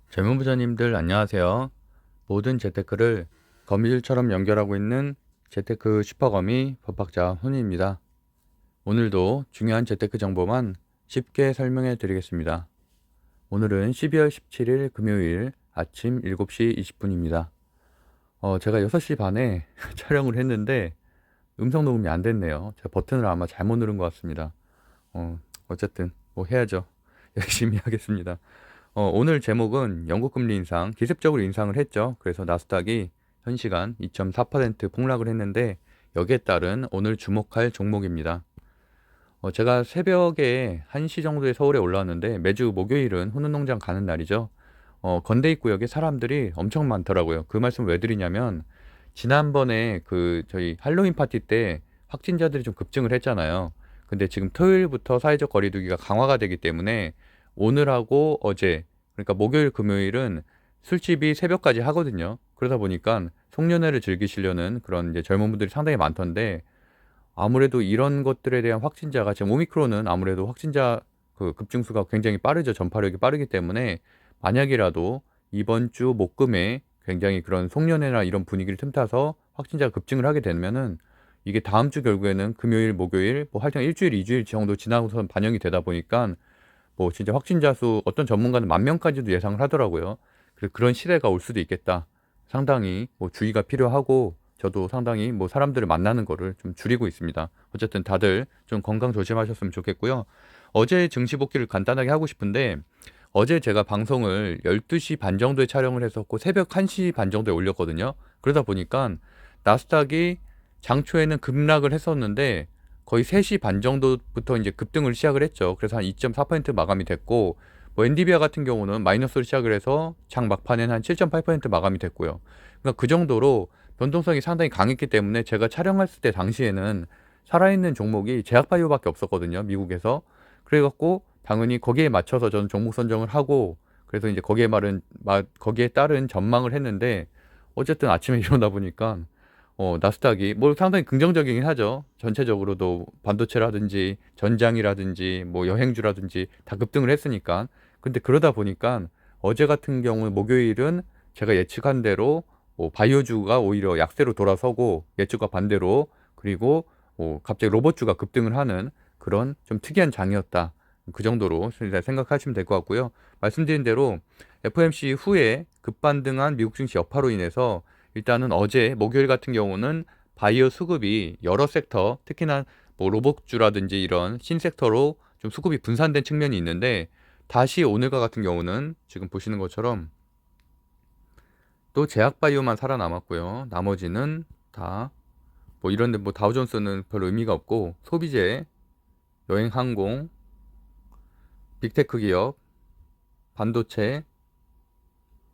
젊은 부자님들 안녕하세요. 모든 재테크를 거미줄처럼 연결하고 있는 재테크 슈퍼거미 법학자 훈이입니다. 오늘도 중요한 재테크 정보만 쉽게 설명해 드리겠습니다. 오늘은 12월 17일 금요일 아침 7시 20분입니다. 제가 6시 반에 촬영을 했는데 음성 녹음이 안 됐네요. 제가 버튼을 아마 잘못 누른 것 같습니다. 어쨌든 뭐 해야죠. 열심히 하겠습니다. 오늘 제목은 영국 금리 인상, 기습적으로 인상을 했죠. 그래서 나스닥이 현 시간 2.4% 폭락을 했는데 여기에 따른 오늘 주목할 종목입니다. 제가 새벽에 1시 정도에 서울에 올라왔는데 매주 목요일은 훈훈농장 가는 날이죠. 건대입구역에 사람들이 엄청 많더라고요. 그 말씀을 왜 드리냐면 지난번에 그 저희 할로윈 파티 때 확진자들이 좀 급증을 했잖아요. 근데 지금 토요일부터 사회적 거리두기가 강화가 되기 때문에 오늘하고 어제, 그러니까 목요일 금요일은 술집이 새벽까지 하거든요. 그러다 보니까 송년회를 즐기시려는 그런 이제 젊은 분들이 상당히 많던데 아무래도 이런 것들에 대한 확진자가 지금 오미크론은 아무래도 확진자 그 급증수가 굉장히 빠르죠. 전파력이 빠르기 때문에 만약이라도 이번 주 목금에 굉장히 그런 송년회나 이런 분위기를 틈타서 확진자가 급증을 하게 되면은 이게 다음 주 결국에는 금요일, 목요일, 뭐 하여튼 일주일, 이주일 정도 지나고선 반영이 되다 보니까 뭐 진짜 확진자 수 어떤 전문가는 10,000명까지도 예상을 하더라고요. 그래서 그런 시대가 올 수도 있겠다. 상당히 뭐 주의가 필요하고 저도 상당히 뭐 사람들을 만나는 거를 좀 줄이고 있습니다. 어쨌든 다들 좀 건강 조심하셨으면 좋겠고요. 어제 증시 복귀를 간단하게 하고 싶은데 어제 제가 방송을 12시 반 정도에 촬영을 했었고 새벽 1시 반 정도에 올렸거든요. 그러다 보니까 나스닥이 장초에는 급락을 했었는데 거의 3시 반 정도부터 이제 급등을 시작을 했죠. 그래서 한 2.4% 마감이 됐고 뭐 엔디비아 같은 경우는 마이너스로 시작을 해서 장 막판에는 한 7.8% 마감이 됐고요. 그러니까 그 정도로 변동성이 상당히 강했기 때문에 제가 촬영했을 때 당시에는 살아있는 종목이 제약바이오밖에 없었거든요. 미국에서. 그래갖고 당연히 거기에 맞춰서 저는 종목 선정을 하고 그래서 이제 거기에 따른 전망을 했는데 어쨌든 아침에 일어나 보니까 나스닥이 뭐 상당히 긍정적이긴 하죠. 전체적으로도 반도체라든지 전장이라든지 뭐 여행주라든지 다 급등을 했으니까. 근데 그러다 보니까 어제 같은 경우 목요일은 제가 예측한 대로 바이오주가 오히려 약세로 돌아서고 예측과 반대로 그리고 갑자기 로봇주가 급등을 하는 그런 좀 특이한 장이었다. 그 정도로 생각하시면 될 것 같고요. 말씀드린 대로 FOMC 후에 급반등한 미국 증시 여파로 인해서 일단은 어제 목요일 같은 경우는 바이오 수급이 여러 섹터, 특히나 뭐 로봇주라든지 이런 신섹터로 좀 수급이 분산된 측면이 있는데 다시 오늘과 같은 경우는 지금 보시는 것처럼 또 제약바이오만 살아남았고요. 나머지는 다 뭐 이런데 뭐 다우존스는 별로 의미가 없고 소비재, 여행, 항공, 빅테크 기업, 반도체,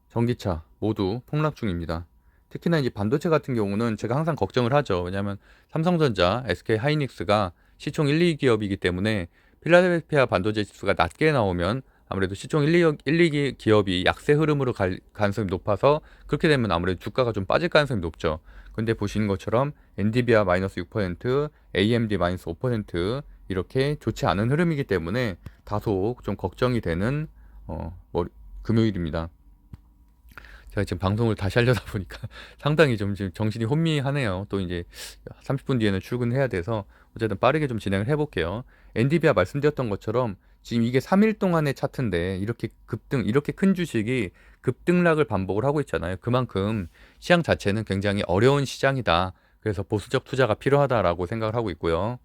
전기차 모두 폭락 중입니다. 특히나 이제 반도체 같은 경우는 제가 항상 걱정을 하죠. 왜냐하면 삼성전자, SK 하이닉스가 시총 1, 2기업이기 때문에 필라델피아 반도체 지수가 낮게 나오면 아무래도 시총 1, 2 기업이 약세 흐름으로 갈 가능성이 높아서 그렇게 되면 아무래도 주가가 좀 빠질 가능성이 높죠. 근데 보시는 것처럼 엔비디아 마이너스 6%, AMD 마이너스 5% 이렇게 좋지 않은 흐름이기 때문에 다소 좀 걱정이 되는 금요일입니다. 제가 지금 방송을 다시 하려다 보니까 상당히 좀 지금 정신이 혼미하네요. 또 이제 30분 뒤에는 출근해야 돼서 어쨌든 빠르게 좀 진행을 해볼게요. 엔디비아 말씀드렸던 것처럼 지금 이게 3일 동안의 차트인데 이렇게 이렇게 큰 주식이 급등락을 반복을 하고 있잖아요. 그만큼 시장 자체는 굉장히 어려운 시장이다. 그래서 보수적 투자가 필요하다라고 생각을 하고 있고요.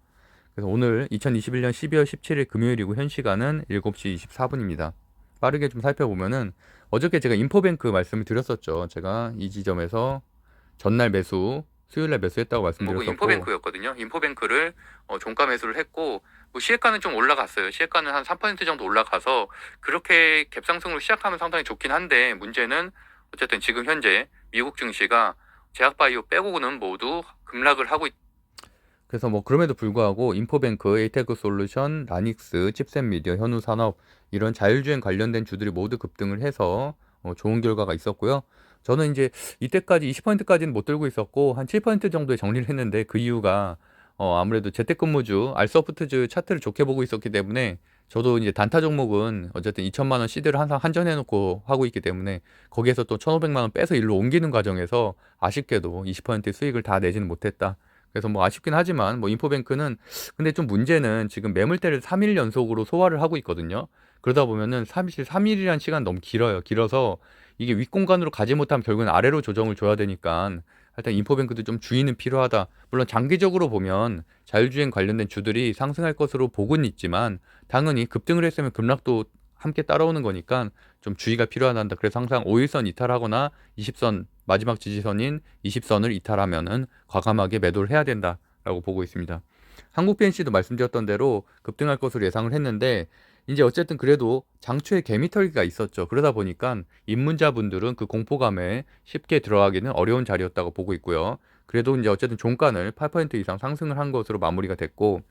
그래서 오늘 2021년 12월 17일 금요일이고 현 시간은 7시 24분입니다. 빠르게 좀 살펴보면은 어저께 제가 인포뱅크 말씀을 드렸었죠. 제가 이 지점에서 전날 매수, 수요일날 매수했다고 말씀드렸었고 인포뱅크였거든요. 인포뱅크를 종가 매수를 했고 뭐 시혜가는 좀 올라갔어요. 시혜가는 한 3% 정도 올라가서 그렇게 갭상승으로 시작하면 상당히 좋긴 한데 문제는 어쨌든 지금 현재 미국 증시가 제약바이오 빼고는 모두 급락을 하고 그래서 뭐 그럼에도 불구하고 인포뱅크, 에이테크 솔루션, 라닉스, 칩셋미디어, 현우산업 이런 자율주행 관련된 주들이 모두 급등을 해서 좋은 결과가 있었고요. 저는 이제 이때까지 20%까지는 못 들고 있었고 한 7% 정도에 정리를 했는데 그 이유가 아무래도 재택근무주, 알소프트즈 차트를 좋게 보고 있었기 때문에 저도 이제 단타 종목은 어쨌든 2천만 원 시드를 항상 한전해 놓고 하고 있기 때문에 거기에서 또 1,500만 원 빼서 일로 옮기는 과정에서 아쉽게도 20% 수익을 다 내지는 못했다. 그래서 뭐 아쉽긴 하지만 뭐 인포뱅크는 근데 좀 문제는 지금 매물대를 3일 연속으로 소화를 하고 있거든요. 그러다 보면은 3일이란 시간 너무 길어요. 길어서 이게 윗공간으로 가지 못하면 결국은 아래로 조정을 줘야 되니까 일단 인포뱅크도 좀 주의는 필요하다. 물론 장기적으로 보면 자율주행 관련된 주들이 상승할 것으로 보고는 있지만 당연히 급등을 했으면 급락도 함께 따라오는 거니까 좀 주의가 필요하다. 그래서 항상 5일선 이탈하거나 20선 마지막 지지선인 20선을 이탈하면은 과감하게 매도를 해야 된다라고 보고 있습니다. 한국 PNC도 말씀드렸던 대로 급등할 것으로 예상을 했는데 이제 어쨌든 그래도 장초에 개미털기가 있었죠. 그러다 보니까 입문자분들은 그 공포감에 쉽게 들어가기는 어려운 자리였다고 보고 있고요. 그래도 이제 어쨌든 종가를 8% 이상 상승을 한 것으로 마무리가 됐고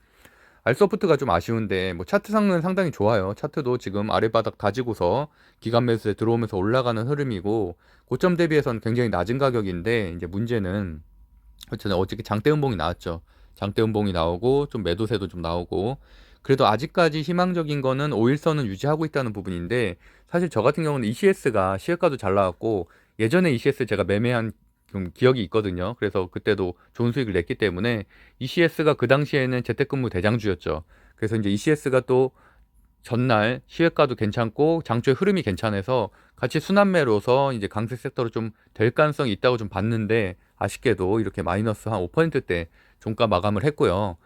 알소프트가 좀 아쉬운데 뭐 차트상은 상당히 좋아요. 차트도 지금 아래바닥 다지고서 기간 매수에 들어오면서 올라가는 흐름이고 고점 대비해서는 굉장히 낮은 가격인데 이제 문제는 어쨌든 어저께 장대 음봉이 나왔죠. 장대 음봉이 나오고 좀 매도세도 좀 나오고 그래도 아직까지 희망적인 거는 5일선은 유지하고 있다는 부분인데 사실 저 같은 경우는 ECS가 시효가도 잘 나왔고 예전에 ECS 제가 매매한 좀 기억이 있거든요. 그래서 그때도 좋은 수익을 냈기 때문에 ECS가 그 당시에는 재택근무 대장주였죠. 그래서 이제 ECS가 또 전날 시외가도 괜찮고 장초의 흐름이 괜찮아서 같이 순환매로서 이제 강세 섹터로 좀 될 가능성이 있다고 좀 봤는데 아쉽게도 이렇게 마이너스 한 5%대 종가 마감을 했고요.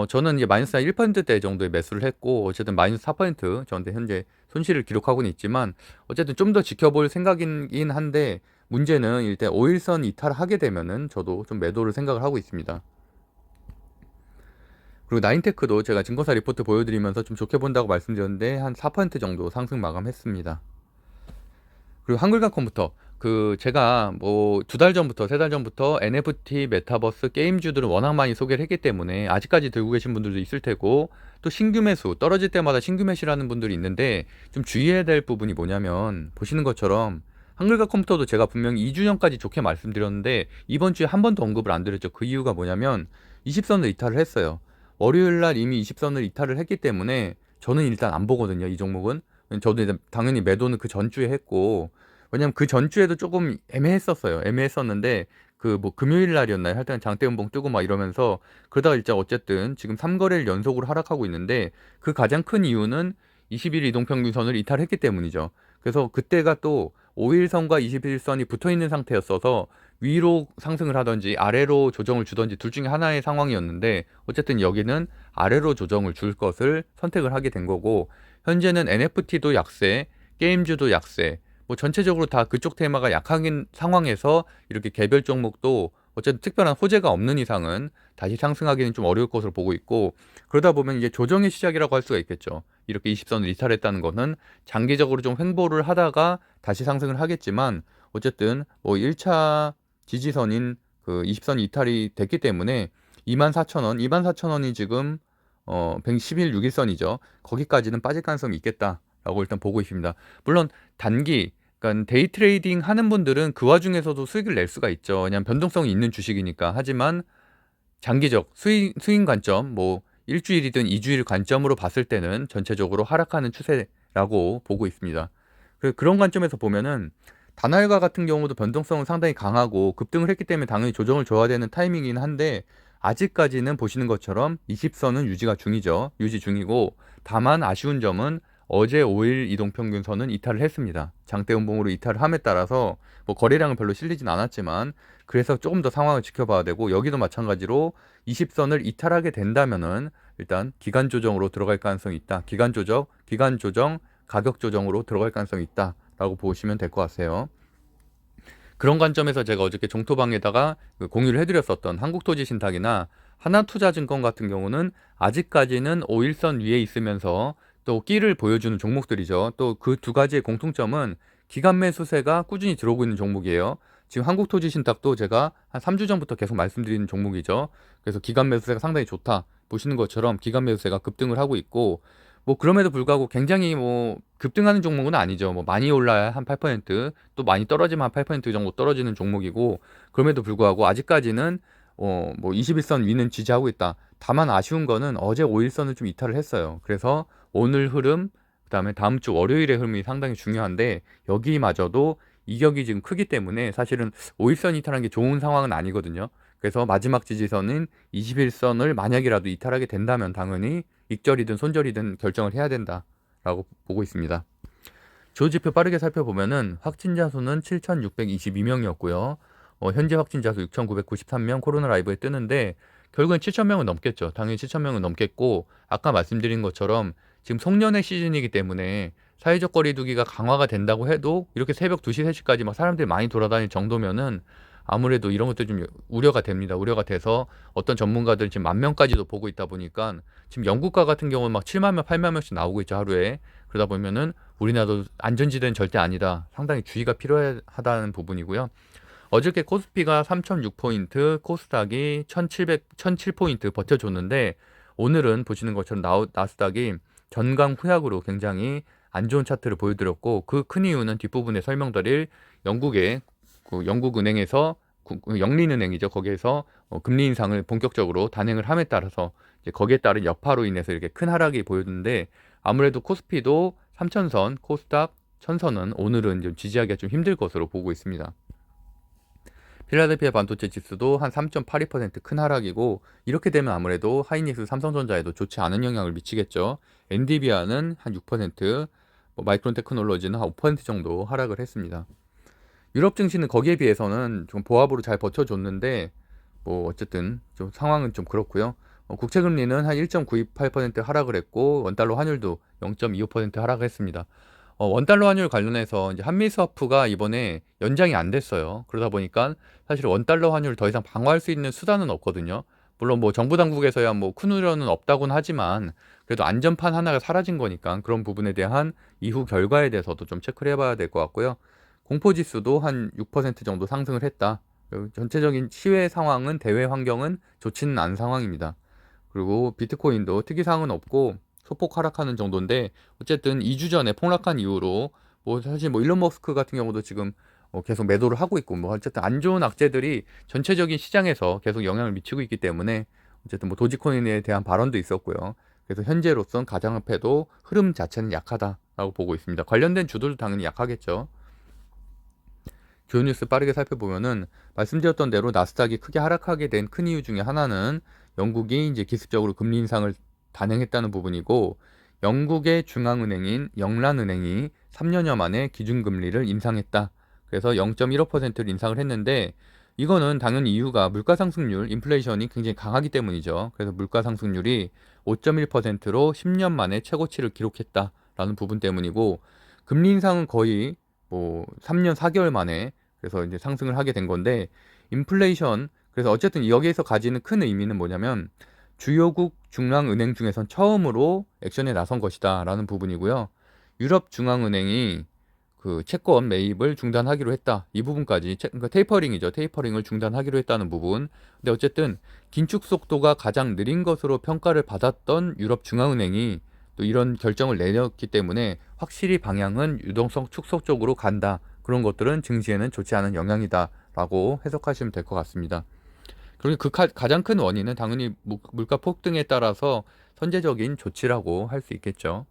저는 이제 마이너스 한 1%대 정도의 매수를 했고 어쨌든 마이너스 4% 저한테 현재 손실을 기록하고는 있지만 어쨌든 좀 더 지켜볼 생각이긴 한데 문제는 일단 5일선 이탈하게 되면은 저도 좀 매도를 생각을 하고 있습니다. 그리고 나인테크도 제가 증거사 리포트 보여드리면서 좀 좋게 본다고 말씀드렸는데 한 4% 정도 상승 마감했습니다. 그리고 한글과 컴퓨터 그 제가 뭐 2달 전부터 3달 전부터 NFT 메타버스 게임주들은 워낙 많이 소개를 했기 때문에 아직까지 들고 계신 분들도 있을 테고 또 신규 매수 떨어질 때마다 신규 매수라는 분들이 있는데 좀 주의해야 될 부분이 뭐냐면 보시는 것처럼 한글과 컴퓨터도 제가 분명히 2주 전까지 좋게 말씀드렸는데 이번 주에 한 번도 언급을 안 드렸죠. 그 이유가 뭐냐면 20선을 이탈을 했어요. 월요일 날 이미 20선을 이탈을 했기 때문에 저는 일단 안 보거든요. 이 종목은. 저도 이제 당연히 매도는 그 전주에 했고 왜냐면 그 전주에도 조금 애매했었어요. 애매했었는데 그 뭐 금요일 날이었나요? 하여튼 장대음봉 뜨고 막 이러면서 그러다가 일단 어쨌든 지금 3거래일 연속으로 하락하고 있는데 그 가장 큰 이유는 20일 이동평균선을 이탈했기 때문이죠. 그래서 그때가 또 5일선과 21일선이 붙어 있는 상태였어서 위로 상승을 하든지 아래로 조정을 주든지 둘 중에 하나의 상황이었는데 어쨌든 여기는 아래로 조정을 줄 것을 선택을 하게 된 거고 현재는 NFT도 약세, 게임주도 약세, 뭐 전체적으로 다 그쪽 테마가 약한 상황에서 이렇게 개별 종목도 어쨌든 특별한 호재가 없는 이상은 다시 상승하기는 좀 어려울 것으로 보고 있고 그러다 보면 이제 조정의 시작이라고 할 수가 있겠죠. 이렇게 20선을 이탈했다는 것은 장기적으로 좀 횡보를 하다가 다시 상승을 하겠지만 어쨌든 뭐 1차 지지선인 그 20선 이탈이 됐기 때문에 24,000원, 24,000원이 지금 111 6일선이죠. 거기까지는 빠질 가능성이 있겠다라고 일단 보고 있습니다. 물론 단기 그러니까 데이 트레이딩 하는 분들은 그 와중에서도 수익을 낼 수가 있죠. 그냥 변동성이 있는 주식이니까. 하지만 장기적 수익 관점, 뭐 일주일이든 이주일 관점으로 봤을 때는 전체적으로 하락하는 추세라고 보고 있습니다. 그런 관점에서 보면은 단알과 같은 경우도 변동성은 상당히 강하고 급등을 했기 때문에 당연히 조정을 줘야 되는 타이밍이긴 한데 아직까지는 보시는 것처럼 20선은 유지가 중이죠. 유지 중이고 다만 아쉬운 점은 어제 5일 이동평균선은 이탈을 했습니다. 장대 음봉으로 이탈을 함에 따라서 뭐 거래량은 별로 실리진 않았지만 그래서 조금 더 상황을 지켜봐야 되고 여기도 마찬가지로 20선을 이탈하게 된다면은 일단 기간 조정으로 들어갈 가능성이 있다. 기간 조정, 가격 조정으로 들어갈 가능성이 있다라고 보시면 될 것 같아요. 그런 관점에서 제가 어저께 종토방에다가 그 공유를 해드렸었던 한국토지신탁이나 하나투자증권 같은 경우는 아직까지는 5일선 위에 있으면서 또 끼를 보여주는 종목들이죠. 또 그 두 가지의 공통점은 기간 매수세가 꾸준히 들어오고 있는 종목이에요. 지금 한국토지신탁도 제가 한 3주 전부터 계속 말씀드리는 종목이죠. 그래서 기간 매수세가 상당히 좋다. 보시는 것처럼 기간 매수세가 급등을 하고 있고 뭐 그럼에도 불구하고 굉장히 뭐 급등하는 종목은 아니죠. 뭐 많이 올라야 한 8%또 많이 떨어지면 한 8% 정도 떨어지는 종목이고 그럼에도 불구하고 아직까지는 뭐 21선 위는 지지하고 있다. 다만 아쉬운 거는 어제 5일선을 좀 이탈을 했어요. 그래서 오늘 흐름, 그다음에 다음 주 월요일의 흐름이 상당히 중요한데 여기마저도 이격이 지금 크기 때문에 사실은 5일선 이탈하는 게 좋은 상황은 아니거든요. 그래서 마지막 지지선인 21선을 만약이라도 이탈하게 된다면 당연히 익절이든 손절이든 결정을 해야 된다라고 보고 있습니다. 주요지표 빠르게 살펴보면은 확진자 수는 7,622명이었고요. 현재 확진자 수 6,993명 코로나 라이브에 뜨는데 결국엔 7,000명은 넘겠죠. 당연히 7,000명은 넘겠고 아까 말씀드린 것처럼 지금 송년회 시즌이기 때문에 사회적 거리두기가 강화가 된다고 해도 이렇게 새벽 2시, 3시까지 막 사람들이 많이 돌아다닐 정도면은 아무래도 이런 것도 좀 우려가 됩니다. 우려가 돼서 어떤 전문가들 지금 10,000명까지도 보고 있다 보니까 지금 영국과 같은 경우는 막 7만 명, 8만 명씩 나오고 있죠, 하루에. 그러다 보면은 우리나라도 안전지대는 절대 아니다. 상당히 주의가 필요하다는 부분이고요. 어저께 코스피가 3,006포인트, 코스닥이 1,007포인트 버텨줬는데 오늘은 보시는 것처럼 나스닥이 전강 후약으로 굉장히 안 좋은 차트를 보여드렸고 그 큰 이유는 뒷부분에 설명드릴 영국의 영국은행에서 영린은행이죠. 거기에서 금리 인상을 본격적으로 단행을 함에 따라서 이제 거기에 따른 여파로 인해서 이렇게 큰 하락이 보였는데 아무래도 코스피도 3,000선, 코스닥 1,000선은 오늘은 좀 지지하기가 좀 힘들 것으로 보고 있습니다. 필라델피아 반도체 지수도 한 3.82% 큰 하락이고 이렇게 되면 아무래도 하이닉스, 삼성전자에도 좋지 않은 영향을 미치겠죠. 엔비디아는 한 6%, 마이크론 테크놀로지는 한 5% 정도 하락을 했습니다. 유럽 증시는 거기에 비해서는 좀 보합으로 잘 버텨줬는데 뭐 어쨌든 좀 상황은 좀 그렇고요. 국채금리는 한 1.928% 하락을 했고 원달러 환율도 0.25% 하락을 했습니다. 원달러 환율 관련해서 이제 한미 스와프가 이번에 연장이 안 됐어요. 그러다 보니까 사실 원달러 환율을 더 이상 방어할 수 있는 수단은 없거든요. 물론 뭐 정부 당국에서야 뭐 큰 우려는 없다고는 하지만 그래도 안전판 하나가 사라진 거니까 그런 부분에 대한 이후 결과에 대해서도 좀 체크를 해봐야 될 것 같고요. 공포지수도 한 6% 정도 상승을 했다. 전체적인 시외 상황은 대외 환경은 좋지는 않은 상황입니다. 그리고 비트코인도 특이사항은 없고 소폭 하락하는 정도인데 어쨌든 2주 전에 폭락한 이후로 뭐 사실 뭐 일론 머스크 같은 경우도 지금 계속 매도를 하고 있고 뭐 어쨌든 안 좋은 악재들이 전체적인 시장에서 계속 영향을 미치고 있기 때문에 어쨌든 뭐 도지코인에 대한 발언도 있었고요. 그래서 현재로선 가상화폐도 흐름 자체는 약하다라고 보고 있습니다. 관련된 주들도 당연히 약하겠죠. 주요 뉴스 빠르게 살펴보면은 말씀드렸던 대로 나스닥이 크게 하락하게 된 큰 이유 중에 하나는 영국이 이제 기습적으로 금리 인상을 단행했다는 부분이고 영국의 중앙은행인 영란은행이 3년여 만에 기준금리를 인상했다. 그래서 0.15%를 인상을 했는데 이거는 당연히 이유가 물가상승률, 인플레이션이 굉장히 강하기 때문이죠. 그래서 물가상승률이 5.1%로 10년 만에 최고치를 기록했다라는 부분 때문이고 금리 인상은 거의 뭐 3년 4개월 만에 그래서 이제 상승을 하게 된 건데 인플레이션 그래서 어쨌든 여기에서 가지는 큰 의미는 뭐냐면 주요국 중앙은행 중에선 처음으로 액션에 나선 것이다라는 부분이고요. 유럽 중앙은행이 그 채권 매입을 중단하기로 했다. 이 부분까지 그러니까 테이퍼링이죠. 테이퍼링을 중단하기로 했다는 부분. 근데 어쨌든 긴축 속도가 가장 느린 것으로 평가를 받았던 유럽 중앙은행이 또 이런 결정을 내렸기 때문에 확실히 방향은 유동성 축소 쪽으로 간다. 그런 것들은 증시에는 좋지 않은 영향이다라고 해석하시면 될 것 같습니다. 그리고 그 가장 큰 원인은 당연히 물가 폭등에 따라서 선제적인 조치라고 할 수 있겠죠.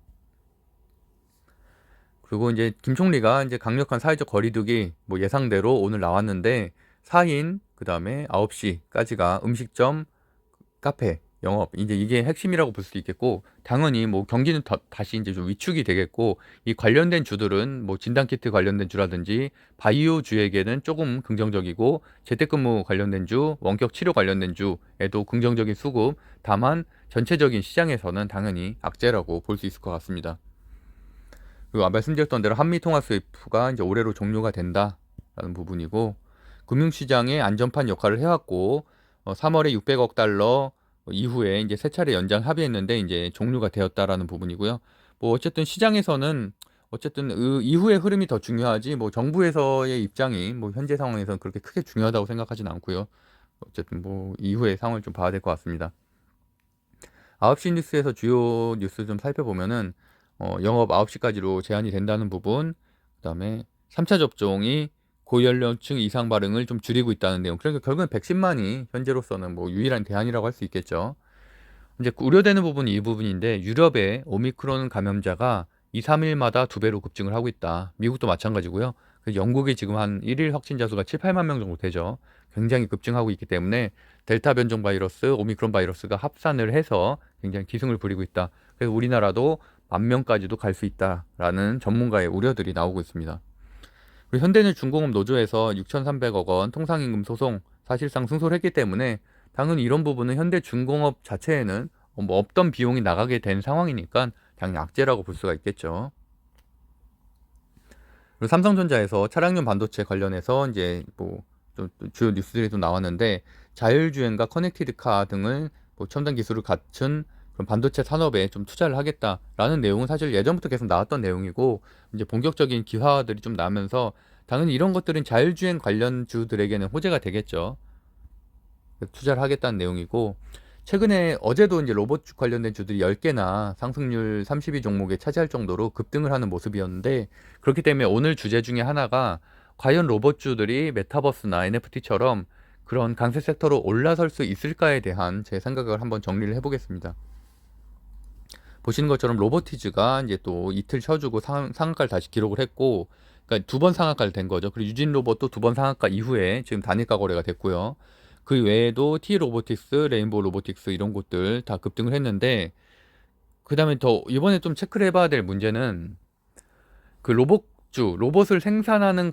그리고 이제 김 총리가 이제 강력한 사회적 거리두기 뭐 예상대로 오늘 나왔는데 4인 그다음에 9시까지가 음식점, 카페 영업 이제 이게 핵심이라고 볼 수 있겠고 당연히 뭐 경기는 다시 이제 좀 위축이 되겠고 이 관련된 주들은 뭐 진단키트 관련된 주라든지 바이오 주에게는 조금 긍정적이고 재택근무 관련된 주, 원격 치료 관련된 주에도 긍정적인 수급 다만 전체적인 시장에서는 당연히 악재라고 볼 수 있을 것 같습니다. 그리고 말씀드렸던 대로 한미 통화 스위프가 이제 올해로 종료가 된다라는 부분이고 금융시장의 안전판 역할을 해왔고 3월에 600억 달러 이후에 이제 세 차례 연장 합의했는데 이제 종료가 되었다라는 부분이고요. 뭐 어쨌든 시장에서는 어쨌든 그 이후의 흐름이 더 중요하지 뭐 정부에서의 입장이 뭐 현재 상황에서는 그렇게 크게 중요하다고 생각하지는 않고요. 어쨌든 뭐 이후의 상황을 좀 봐야 될 것 같습니다. 9시 뉴스에서 주요 뉴스 좀 살펴보면은 영업 9시까지로 제한이 된다는 부분, 그다음에 3차 접종이 고연령층 이상 발응을 좀 줄이고 있다는 내용. 그러니까 결국은 백신만이 현재로서는 뭐 유일한 대안이라고 할 수 있겠죠. 이제 우려되는 부분이 이 부분인데 유럽의 오미크론 감염자가 2, 3일마다 2배로 급증을 하고 있다. 미국도 마찬가지고요. 영국이 지금 한 1일 확진자 수가 7, 8만 명 정도 되죠. 굉장히 급증하고 있기 때문에 델타 변종 바이러스, 오미크론 바이러스가 합산을 해서 굉장히 기승을 부리고 있다. 그래서 우리나라도 10,000명까지도 갈 수 있다라는 전문가의 우려들이 나오고 있습니다. 그리고 현대는 중공업 노조에서 6,300억 원 통상임금 소송 사실상 승소를 했기 때문에 당연히 이런 부분은 현대 중공업 자체에는 뭐 없던 비용이 나가게 된 상황이니까 당연히 악재라고 볼 수가 있겠죠. 그리고 삼성전자에서 차량용 반도체 관련해서 이제 뭐 좀 주요 뉴스들이 좀 나왔는데 자율주행과 커넥티드카 등을 뭐 첨단 기술을 갖춘 그런 반도체 산업에 좀 투자를 하겠다라는 내용은 사실 예전부터 계속 나왔던 내용이고 이제 본격적인 기사들이 좀 나면서 당연히 이런 것들은 자율주행 관련주들에게는 호재가 되겠죠. 투자를 하겠다는 내용이고 최근에 어제도 이제 로봇 관련된 주들이 10개나 상승률 32 종목에 차지할 정도로 급등을 하는 모습이었는데 그렇기 때문에 오늘 주제 중에 하나가 과연 로봇주들이 메타버스나 NFT처럼 그런 강세 섹터로 올라설 수 있을까에 대한 제 생각을 한번 정리를 해보겠습니다. 보시는 것처럼 로보티즈가 이제 또 이틀 쳐주고 상한가를 다시 기록을 했고 그러니까 2번 상한가를 된 거죠. 그리고 유진 로봇도 2번 상한가 이후에 지금 단일가 거래가 됐고요. 그 외에도 T 로보틱스, 레인보우 로보틱스 이런 곳들 다 급등을 했는데 그 다음에 더 이번에 좀 체크를 해봐야 될 문제는 그 로봇을 생산하는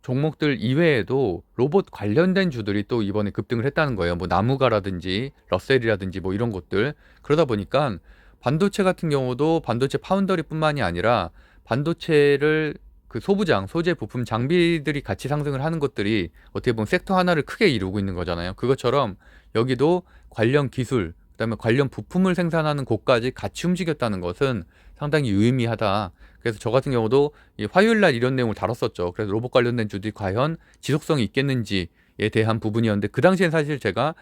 종목들 이외에도 로봇 관련된 주들이 또 이번에 급등을 했다는 거예요. 뭐 나무가라든지 러셀이라든지 뭐 이런 것들. 그러다 보니까 반도체 같은 경우도 반도체 파운더리뿐만이 아니라 반도체를 그 소부장, 소재, 부품, 장비들이 같이 상승을 하는 것들이 어떻게 보면 섹터 하나를 크게 이루고 있는 거잖아요. 그것처럼 여기도 관련 기술, 그다음에 관련 부품을 생산하는 곳까지 같이 움직였다는 것은 상당히 유의미하다. 그래서 저 같은 경우도 이 화요일 날 이런 내용을 다뤘었죠. 그래서 로봇 관련된 주들이 과연 지속성이 있겠는지에 대한 부분이었는데 그 당시엔 사실 제가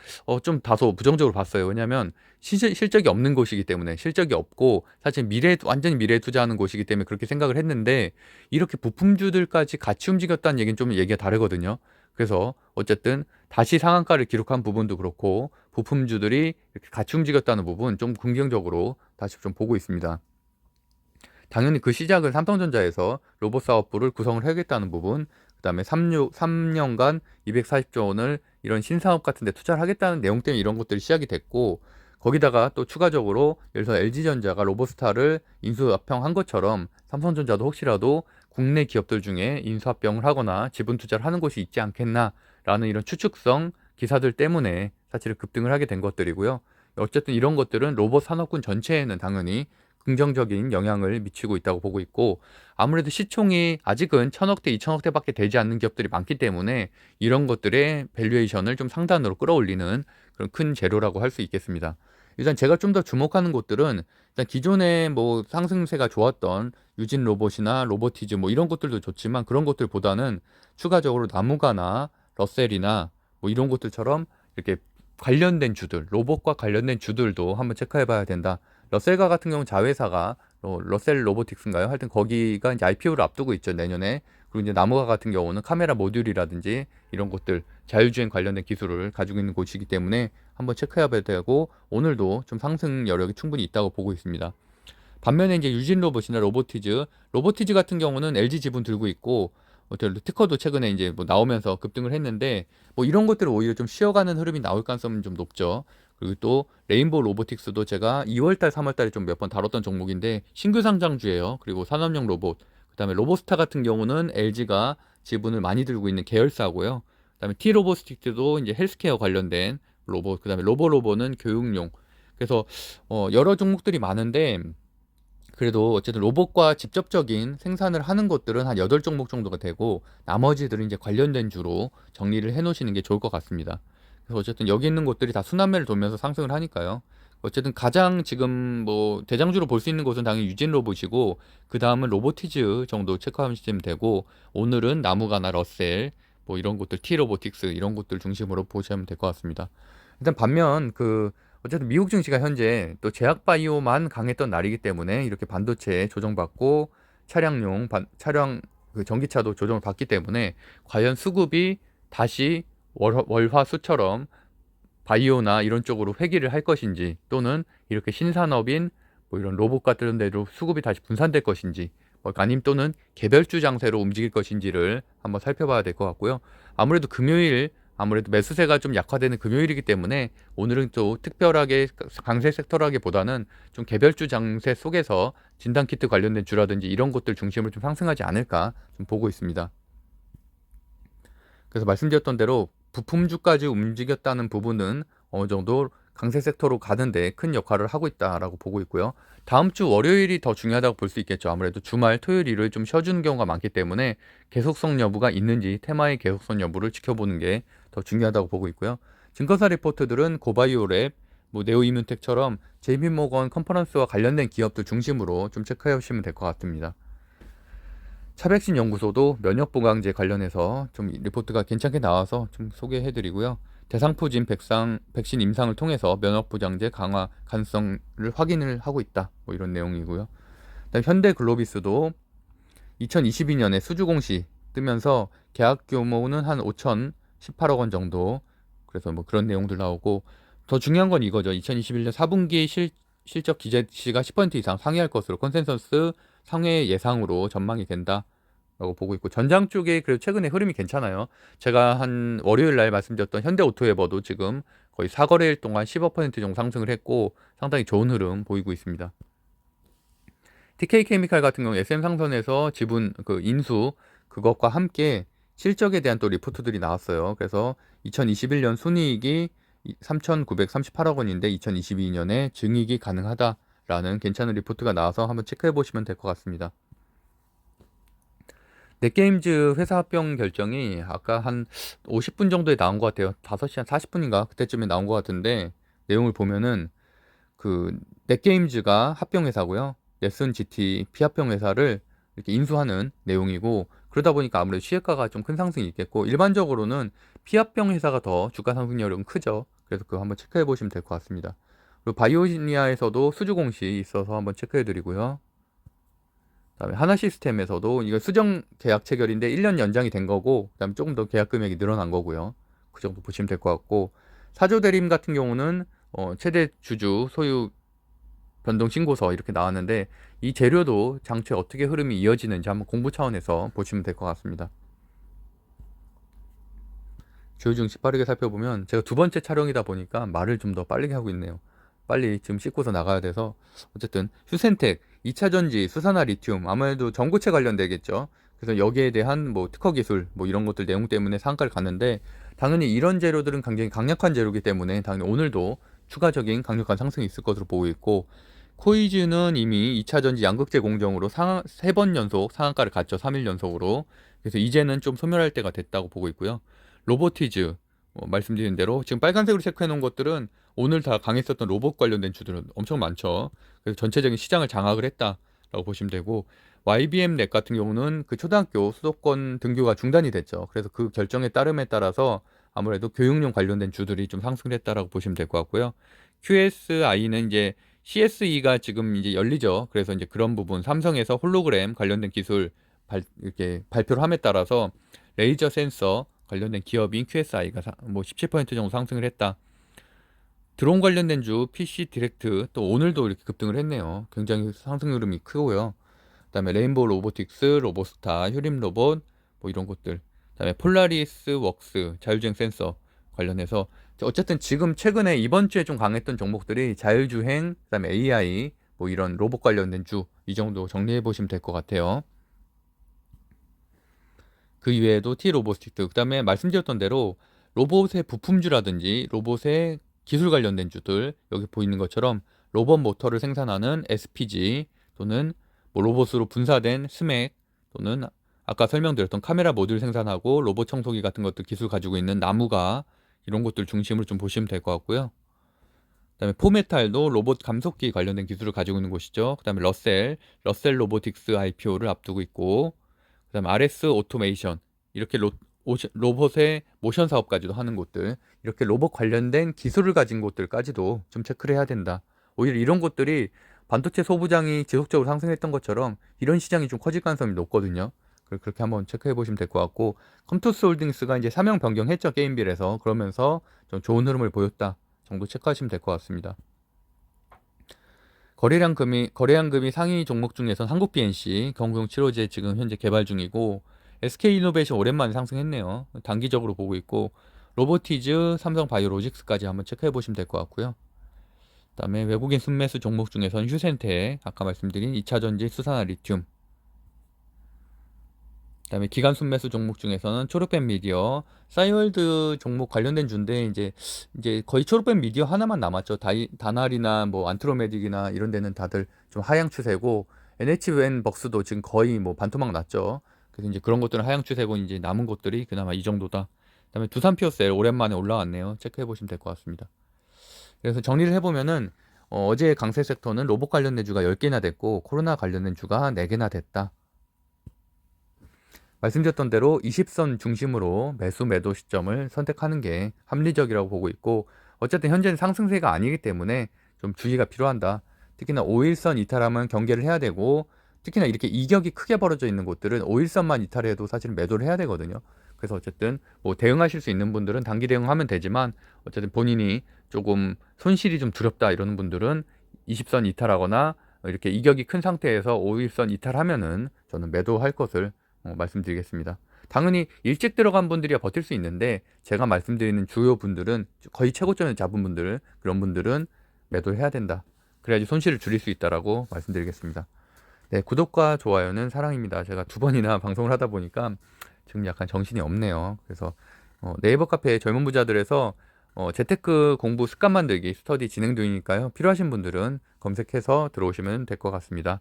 좀 다소 부정적으로 봤어요. 왜냐하면 실적이 없는 곳이기 때문에 실적이 없고 사실 완전히 미래에 투자하는 곳이기 때문에 그렇게 생각을 했는데 이렇게 부품주들까지 같이 움직였다는 얘기는 좀 얘기가 다르거든요. 그래서 어쨌든 다시 상한가를 기록한 부분도 그렇고 부품주들이 이렇게 같이 움직였다는 부분 좀 긍정적으로 다시 좀 보고 있습니다. 당연히 그 시작은 삼성전자에서 로봇 사업부를 구성을 해야겠다는 부분, 그 다음에 3년간 240조 원을 이런 신사업 같은 데 투자를 하겠다는 내용 때문에 이런 것들이 시작이 됐고, 거기다가 또 추가적으로 예를 들어 LG전자가 로봇스타를 인수합병한 것처럼 삼성전자도 혹시라도 국내 기업들 중에 인수합병을 하거나 지분 투자를 하는 곳이 있지 않겠나라는 이런 추측성 기사들 때문에 사실 급등을 하게 된 것들이고요. 어쨌든 이런 것들은 로봇 산업군 전체에는 당연히 긍정적인 영향을 미치고 있다고 보고 있고 아무래도 시총이 아직은 1,000억대, 2,000억대밖에 되지 않는 기업들이 많기 때문에 이런 것들의 밸류에이션을 좀 상단으로 끌어올리는 그런 큰 재료라고 할 수 있겠습니다. 일단 제가 좀 더 주목하는 곳들은 일단 기존에 뭐 상승세가 좋았던 유진 로봇이나 로보티즈 뭐 이런 것들도 좋지만 그런 것들보다는 추가적으로 나무가나 러셀이나 뭐 이런 것들처럼 이렇게 관련된 주들, 로봇과 관련된 주들도 한번 체크해 봐야 된다. 러셀가 같은 경우는 자회사가 러셀 로보틱스인가요? 하여튼 거기가 이제 IPO를 앞두고 있죠, 내년에. 그리고 이제 나무가 같은 경우는 카메라 모듈이라든지 이런 것들 자율주행 관련된 기술을 가지고 있는 곳이기 때문에 한번 체크해야 되고 오늘도 좀 상승 여력이 충분히 있다고 보고 있습니다. 반면에 이제 유진 로봇이나 로보티즈 같은 경우는 LG 지분 들고 있고 특허도 최근에 이제 뭐 나오면서 급등을 했는데 뭐 이런 것들을 오히려 좀 쉬어가는 흐름이 나올 가능성은 좀 높죠. 그리고 또 레인보우 로보틱스도 제가 2월달, 3월달에 좀 몇 번 다뤘던 종목인데 신규 상장주예요. 그리고 산업용 로봇, 그다음에 로보스타 같은 경우는 LG가 지분을 많이 들고 있는 계열사고요. 그다음에 T 로보스틱스도 이제 헬스케어 관련된 로봇, 그다음에 로보는 교육용. 그래서 여러 종목들이 많은데 그래도 어쨌든 로봇과 직접적인 생산을 하는 것들은 한 8종목 정도가 되고 나머지들은 이제 관련된 주로 정리를 해 놓으시는 게 좋을 것 같습니다. 그래서 어쨌든 여기 있는 곳들이 다 순환매를 돌면서 상승을 하니까요. 어쨌든 가장 지금 뭐 대장주로 볼 수 있는 곳은 당연히 유진 로봇이고 그 다음은 로보티즈 정도 체크하시면 되고 오늘은 나무가나 러셀 뭐 이런 곳들 T 로보틱스 이런 곳들 중심으로 보시면 될 것 같습니다. 일단 반면 어쨌든 미국 증시가 현재 또 제약 바이오만 강했던 날이기 때문에 이렇게 반도체에 조정받고 차량 그 전기차도 조정을 받기 때문에 과연 수급이 다시 월화수처럼 바이오나 이런 쪽으로 회귀를 할 것인지, 또는 이렇게 신산업인 뭐 이런 로봇 같은 데로 수급이 다시 분산될 것인지, 아니면 또는 개별주 장세로 움직일 것인지를 한번 살펴봐야 될 것 같고요. 아무래도 금요일, 아무래도 매수세가 좀 약화되는 금요일이기 때문에 오늘은 또 특별하게 강세 섹터라기보다는 좀 개별주 장세 속에서 진단키트 관련된 주라든지 이런 것들 중심을 좀 상승하지 않을까 좀 보고 있습니다. 그래서 말씀드렸던 대로 부품주까지 움직였다는 부분은 어느 정도 강세 섹터로 가는데 큰 역할을 하고 있다라고 보고 있고요. 다음 주 월요일이 더 중요하다고 볼 수 있겠죠. 아무래도 주말, 토요일, 일요일 좀 쉬어주는 경우가 많기 때문에 계속성 여부가 있는지, 테마의 계속성 여부를 지켜보는 게 더 중요하다고 보고 있고요. 증거사 리포트들은 고바이오랩, 뭐 네오이뮨텍처럼 JP모건 컨퍼런스와 관련된 기업들 중심으로 좀 체크해 보시면 될 것 같습니다. 차백신 연구소도 면역보강제 관련해서 좀 리포트가 괜찮게 나와서 좀 소개해드리고요. 대상포진 백신 임상을 통해서 면역보장제 강화 가능성을 확인을 하고 있다. 뭐 이런 내용이고요. 그다음 현대글로비스도 2022년에 수주공시 뜨면서 계약 규모는 한 5,018억 원 정도. 그래서 뭐 그런 내용들 나오고, 더 중요한 건 이거죠. 2021년 4분기 실적 기대치가 10% 이상 상회할 것으로 컨센서스 상회 예상으로 전망이 된다 라고 보고 있고, 전장 쪽에 그래도 최근에 흐름이 괜찮아요. 제가 한 월요일 날 말씀드렸던 현대오토웨버도 지금 거의 4거래일 동안 15% 정도 상승을 했고 상당히 좋은 흐름 보이고 있습니다. TK케미칼 같은 경우 SM상선에서 지분 그 인수 그것과 함께 실적에 대한 또 리포트들이 나왔어요. 그래서 2021년 순이익이 3,938억 원인데 2022년에 증이익이 가능하다라는 괜찮은 리포트가 나와서 한번 체크해 보시면 될 것 같습니다. 넷게임즈 회사 합병 결정이 아까 한 50분 정도에 나온 것 같아요. 5시 한 40분인가 그때쯤에 나온 것 같은데, 내용을 보면은 그 넷게임즈가 합병 회사고요. 넷슨 GT 피합병 회사를 이렇게 인수하는 내용이고, 그러다 보니까 아무래도 시혜가가 좀 큰 상승이 있겠고, 일반적으로는 피합병 회사가 더 주가 상승률은 크죠. 그래서 그거 한번 체크해 보시면 될 것 같습니다. 그리고 바이오니아에서도 수주 공시 있어서 한번 체크해 드리고요. 그다음에 하나시스템에서도 이거 수정 계약 체결인데 1년 연장이 된 거고, 그다음에 조금 더 계약 금액이 늘어난 거고요. 그 정도 보시면 될 것 같고, 사조대림 같은 경우는 최대 주주 소유 변동 신고서 이렇게 나왔는데, 이 재료도 장초에 어떻게 흐름이 이어지는지 한번 공부 차원에서 보시면 될 것 같습니다. 주요 증시 빠르게 살펴보면, 제가 두 번째 촬영이다 보니까 말을 좀 더 빠르게 하고 있네요. 빨리 지금 씻고서 나가야 돼서. 어쨌든 휴센텍, 2차전지, 수산화 리튬, 아무래도 전고체 관련되겠죠. 그래서 여기에 대한 뭐 특허 기술 뭐 이런 것들 내용 때문에 상한가를 갔는데, 당연히 이런 재료들은 굉장히 강력한 재료이기 때문에 당연히 오늘도 추가적인 강력한 상승이 있을 것으로 보고 있고, 코이즈는 이미 2차전지 양극재 공정으로 3번 연속 상한가를 갔죠. 3일 연속으로. 그래서 이제는 좀 소멸할 때가 됐다고 보고 있고요. 로보티즈, 말씀드린 대로 지금 빨간색으로 체크해 놓은 것들은 오늘 다 강했었던 로봇 관련된 주들은 엄청 많죠. 그래서 전체적인 시장을 장악을 했다라고 보시면 되고, YBM 랩 같은 경우는 그 초등학교 수도권 등교가 중단이 됐죠. 그래서 그 결정에 따름에 따라서 아무래도 교육용 관련된 주들이 좀 상승을 했다라고 보시면 될 것 같고요. QSI는 이제 CSE가 지금 이제 열리죠. 그래서 이제 그런 부분, 삼성에서 홀로그램 관련된 기술 이렇게 발표를 함에 따라서 레이저 센서 관련된 기업인 QSI가 뭐 17% 정도 상승을 했다. 드론 관련된 주 PC 디렉트 또 오늘도 이렇게 급등을 했네요. 굉장히 상승 흐름이 크고요. 그다음에 레인보우 로보틱스, 로보스타, 휴림 로봇 뭐 이런 것들. 그다음에 폴라리스 웍스 자율주행 센서 관련해서 어쨌든 지금 최근에 이번 주에 좀 강했던 종목들이 자율주행, 그다음에 AI 뭐 이런 로봇 관련된 주 이 정도 정리해 보시면 될 것 같아요. 그 이외에도 T로보틱스, 그다음에 말씀드렸던 대로 로봇의 부품주라든지 로봇의 기술 관련된 주들, 여기 보이는 것처럼 로봇 모터를 생산하는 SPG, 또는 뭐 로봇으로 분사된 스맥, 또는 아까 설명드렸던 카메라 모듈 생산하고 로봇 청소기 같은 것들 기술 가지고 있는 나무가, 이런 것들 중심으로 좀 보시면 될 것 같고요. 그다음에 포메탈도 로봇 감속기 관련된 기술을 가지고 있는 곳이죠. 그다음에 러셀 로보틱스 IPO를 앞두고 있고, 그다음에 RS 오토메이션, 이렇게 로봇의 모션 사업까지도 하는 곳들, 이렇게 로봇 관련된 기술을 가진 곳들까지도 좀 체크를 해야 된다. 오히려 이런 곳들이 반도체 소부장이 지속적으로 상승했던 것처럼 이런 시장이 좀 커질 가능성이 높거든요. 그렇게 한번 체크해 보시면 될 것 같고, 컴투스 홀딩스가 이제 사명 변경했죠, 게임빌에서. 그러면서 좀 좋은 흐름을 보였다 정도 체크하시면 될 것 같습니다. 거래량금이 상위 종목 중에선 한국 BNC 경구용 치료제 지금 현재 개발 중이고, SK이노베이션 오랜만에 상승했네요. 단기적으로 보고 있고, 로보티즈, 삼성바이오로직스까지 한번 체크해 보시면 될 것 같고요. 그다음에 외국인 순매수 종목 중에선 휴센테, 아까 말씀드린 2차전지, 수산화 리튬, 그다음에 기관 순매수 종목 중에서는 초록뱀 미디어, 싸이월드 종목 관련된 주인데 이제 거의 초록뱀 미디어 하나만 남았죠. 다날이나 뭐 안트로메딕이나 이런 데는 다들 좀 하향 추세고, NHN 벅스도 지금 거의 뭐 반토막 났죠. 그래서 이제 그런 것들은 하향 추세고, 이제 남은 것들이 그나마 이 정도다. 그다음에 두산 피오셀 오랜만에 올라왔네요. 체크해 보시면 될 것 같습니다. 그래서 정리를 해보면은 제 강세 섹터는 로봇 관련된 주가 10개나 됐고, 코로나 관련된 주가 4개나 됐다. 말씀드렸던 대로 20선 중심으로 매수 매도 시점을 선택하는 게 합리적이라고 보고 있고, 어쨌든 현재는 상승세가 아니기 때문에 좀 주의가 필요한다. 특히나 5일선 이탈하면 경계를 해야 되고, 특히나 이렇게 이격이 크게 벌어져 있는 곳들은 5일선만 이탈해도 사실 매도를 해야 되거든요. 그래서 어쨌든 뭐 대응하실 수 있는 분들은 단기 대응하면 되지만, 어쨌든 본인이 조금 손실이 좀 두렵다 이러는 분들은 20선 이탈하거나 이렇게 이격이 큰 상태에서 5일선 이탈하면은 저는 매도할 것을 말씀드리겠습니다. 당연히 일찍 들어간 분들이야 버틸 수 있는데, 제가 말씀드리는 주요 분들은, 거의 최고점을 잡은 분들, 그런 분들은 매도해야 된다. 그래야지 손실을 줄일 수 있다라고 말씀드리겠습니다. 네, 구독과 좋아요는 사랑입니다. 제가 2번이나 방송을 하다 보니까 지금 약간 정신이 없네요. 그래서 네이버 카페 젊은 부자들에서 재테크 공부 습관 만들기 스터디 진행 중이니까요. 필요하신 분들은 검색해서 들어오시면 될 것 같습니다.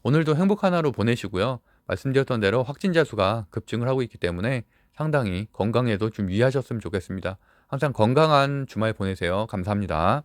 오늘도 행복한 하루 보내시고요. 말씀드렸던 대로 확진자 수가 급증을 하고 있기 때문에 상당히 건강에도 좀 유의하셨으면 좋겠습니다. 항상 건강한 주말 보내세요. 감사합니다.